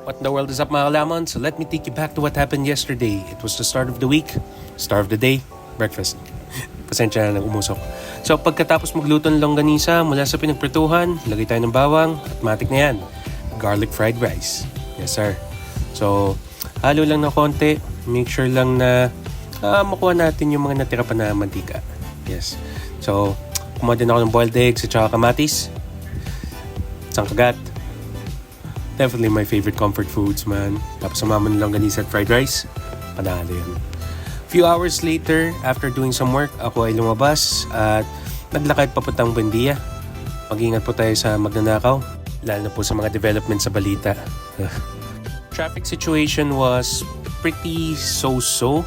What in the world is up mga kalaman? So let me take you back to what happened yesterday. It was the start of the week, start of the day, breakfast. Pasensya na umusok. So pagkatapos magluto ng longganisa mula sa pinagprituhan, lagay tayo ng bawang at matik na yan. Garlic fried rice. Yes sir. So halo lang ng konti. Make sure lang na makuha natin yung mga natira pa na mantika. Yes. So kumuha din ako ng boiled eggs at saka kamatis. Isang kagat. Definitely my favorite comfort foods, man. Tapos sumama ng longganisa at fried rice. Panalo yun. Few hours later, after doing some work, ako ay lumabas at naglakad papuntang Buendia. Mag-ingat po tayo sa magnanakaw, lalo na po sa mga development sa balita. Traffic situation was pretty so-so.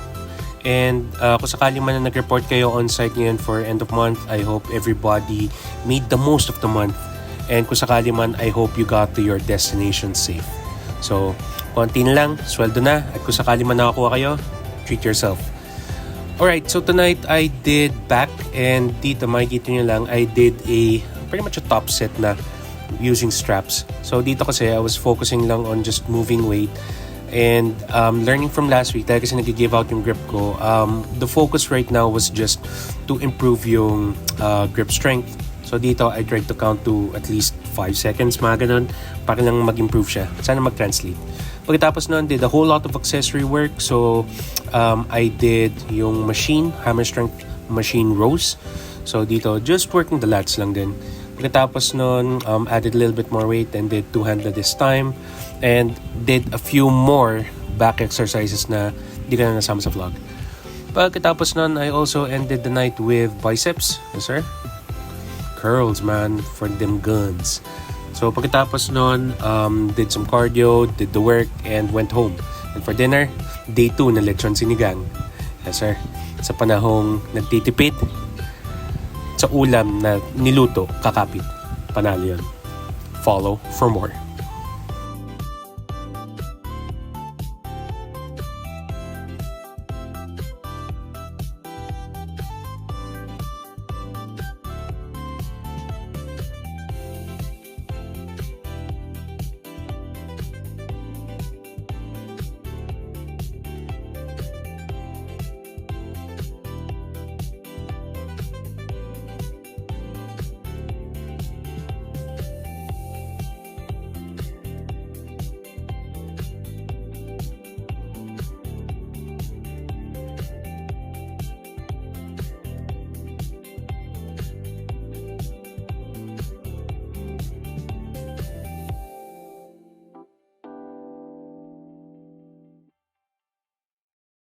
And kung sakali man na nag-report kayo on-site ngayon for end of month, I hope everybody made the most of the month. And kung sakali man, I hope you got to your destination safe. So, konti na lang, sweldo na. At kung sakali man nakakuha kayo, treat yourself. Alright, so tonight I did back, and dito makikita nyo lang, I did pretty much a top set na using straps. So dito kasi I was focusing lang on just moving weight. And learning from last week, dahil kasi nag-give out yung grip ko, the focus right now was just to improve yung grip strength. So dito, I tried to count to at least 5 seconds, mga ganun, para lang mag-improve siya. Sana mag-translate. Pagkatapos nun, did a whole lot of accessory work. So, I did yung machine, hammer strength machine rows. So dito, just working the lats lang din. Pagkatapos nun, added a little bit more weight and did two-handed this time. And did a few more back exercises na di ka na nasama sa vlog. Pagkatapos nun, I also ended the night with biceps. Yes, sir. Curls, man, for them guns. So pagkatapos nun, did some cardio, did the work, and went home. And for dinner, day 2 na lechon sinigang. Yes sir, sa panahong nagtitipid, sa ulam na niluto, kakapit. Panalo yun. Follow for more.